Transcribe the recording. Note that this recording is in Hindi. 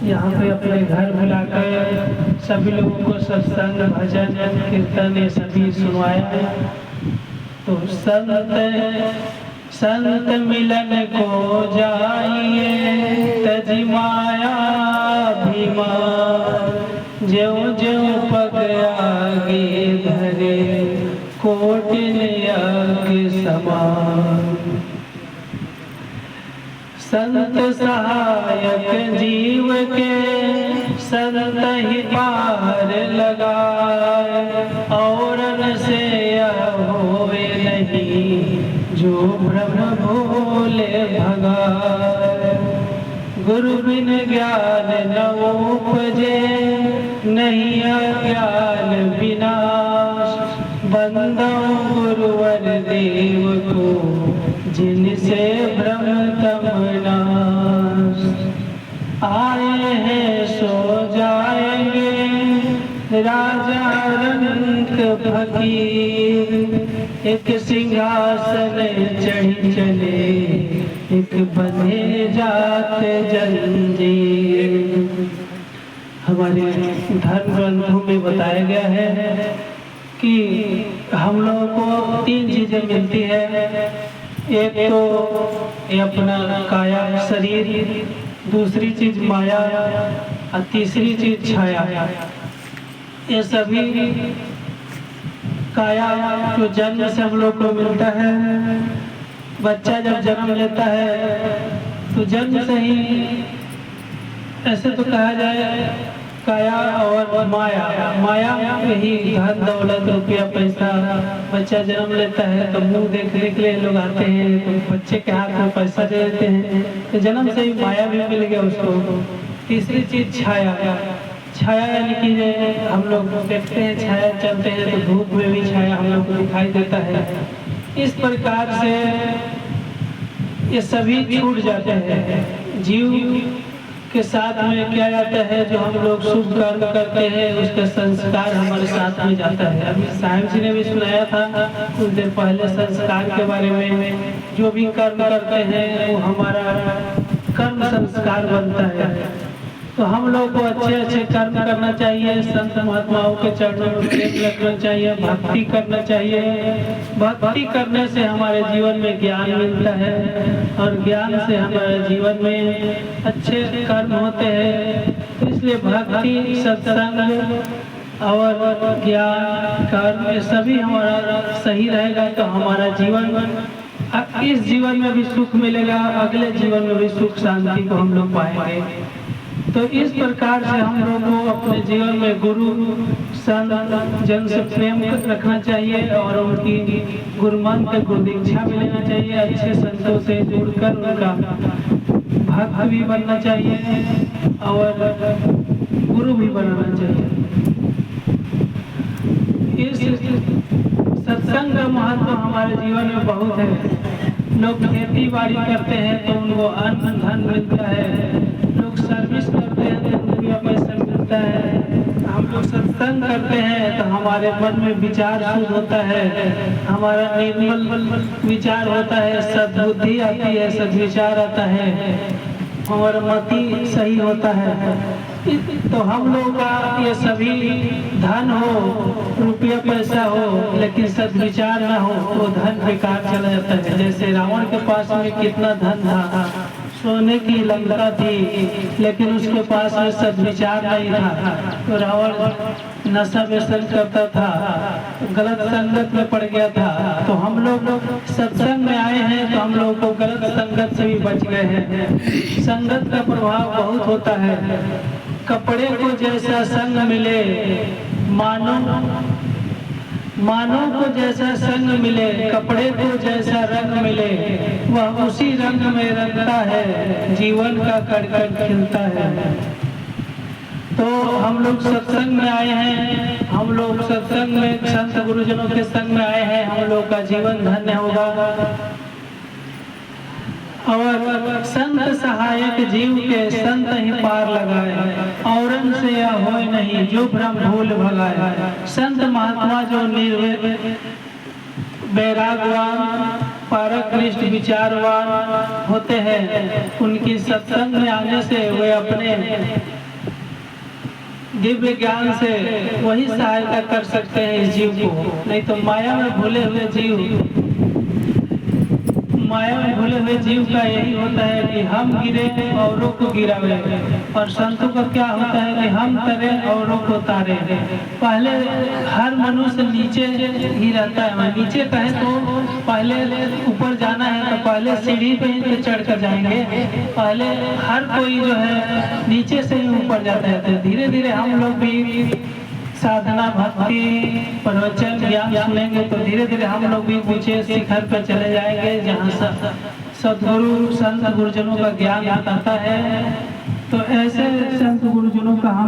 यहाँ पे अपने घर बुलाकर सभी लोगों को सत्संग भजन कीर्तन ये सभी सुनवाया। तो संत मिलन को जाइए तजी माया अभिमान, ज्यों ज्यों पग आगे धरे कोटिन यज्ञ समान। संत सहायक जीव के संत ही पार लगाए, औरन से होवे नहीं जो भ्रम भूले भगाए। गुरु बिन ज्ञान न उपजे नहीं अज्ञान विनाश, बंदो गुरुवर देव को जिनसे भ्रम तम नाश। आए हैं सो जाएंगे राजा रंक फकीर, एक सिंहासन चढ़ी चले एक बंधे जात जंजीर। हमारे धर्म ग्रंथों में बताया गया है कि हम लोगों को 3 चीजें मिलती है। एक तो ये अपना काया शरीर, दूसरी चीज माया और तीसरी चीज छाया। ये सभी काया जो जन्म से हम लोग को मिलता है। बच्चा जब जन्म लेता है तो जन्म से ही ऐसे तो कहा जाए काया और माया ही धन दौलत रुपया पैसा। बच्चा जन्म लेता है तो मुंह देखने के लिए लोग आते हैं, तो बच्चे के हाथ में पैसा दे देते हैं, तो जन्म से ही माया भी मिल गया उसको। तीसरी चीज छाया यानी कि हम लोग देखते हैं छाया चलते हैं तो धूप में भी छाया हम लोग को दिखाई देता है। इस प्रकार से ये सभी छूट जाते हैं। जीव के साथ में क्या जाता है, जो हम लोग शुभ कर्म करते हैं उसका संस्कार हमारे साथ में जाता है। अभी साहिब जी ने भी सुनाया था कुछ देर पहले संस्कार के बारे में। जो भी कर्म करते हैं वो हमारा कर्म संस्कार बनता है। तो हम लोग को अच्छे अच्छे कर्म करना चाहिए, संत महात्माओं के चरणों में प्रेम रखना चाहिए, भक्ति करना चाहिए। भक्ति करने से हमारे जीवन में ज्ञान मिलता है और ज्ञान से हमारे जीवन में अच्छे कर्म होते हैं। इसलिए भक्ति, सत्संग और ज्ञान कर्म ये सभी हमारा सही रहेगा तो हमारा जीवन इस जीवन में भी सुख मिलेगा, अगले जीवन में भी सुख शांति को हम लोग पाएंगे। तो इस प्रकार से हम लोग को अपने जीवन में गुरु संत जन से प्रेम रखना चाहिए और उनकी गुरुमंत्र गुरु दीक्षा भी लेना चाहिए। अच्छे संतों से जुड़कर उनका भक्त भी बनना चाहिए और गुरु भी बनाना चाहिए। इस सत्संग का महत्व हमारे जीवन में बहुत है। लोग खेती बाड़ी करते हैं तो उनको अन्न धन मिलता है, लोग सर्विस करते हैं तो रुपया पैसा मिलता है, हम लोग सत्संग करते हैं तो हमारे मन में विचार शुद्ध होता है, हमारा निर्मल विचार होता है, सद्बुद्धि आती है, सद्विचार आता है, हमारा मति सही होता है। तो हम लोग का ये सभी धन हो, रुपया पैसा हो, लेकिन सद्विचार ना हो तो धन बेकार चला जाता है। जैसे रावण के पास में कितना धन था, सोने की लंका थी, लेकिन उसके पास में सद्विचार नहीं था तो रावण नशा व्यसन करता था, गलत संगत में पड़ गया था। तो हम लोग सत्संग में आए हैं तो हम लोग को गलत संगत से भी बच गए हैं। संगत का प्रभाव बहुत होता है। कपड़े को जैसा संग मिले, मानो को जैसा संग मिले, कपड़े को जैसा रंग मिले, वह उसी रंग में रंगता है, जीवन का कण-कण खिलता है। तो हम लोग सत्संग में आए हैं, हम लोग सत्संग में संत गुरुजनों के संग में आए हैं, हम लोग का जीवन धन्य होगा। और संत सहायक जीव के संत ही पार लगाए, औरन से यह होय नहीं जो भ्रम भूल भगाए। संत महात्मा जो वैरागवान पारकृष्ट विचारवान होते हैं, उनकी सत्संग में आने से वे अपने दिव्य ज्ञान से वही सहायता कर सकते हैं इस जीव को। नहीं तो माया में भूले हुए जीव, माया में भूले हुए जीव का यही होता है कि हम गिरे औरों को गिरावे, और संतों का क्या होता है कि हम तरे औरों को तारे। पहले हर मनुष्य नीचे ही रहता है, नीचे कहे तो पहले ऊपर जाना है तो पहले सीढ़ी पे ही तो चढ़ कर जाएंगे। पहले हर कोई जो है नीचे से ही ऊपर जाता है। तो धीरे धीरे हम लोग भी साधना भक्ति प्रवचन ज्ञान सुनेंगे तो धीरे धीरे हम लोग भी ऊंचे शिखर पर चले जाएंगे, जहाँ सदगुरु संत गुरुजनों का ज्ञान आता है। तो ऐसे संत गुरुजनों का हम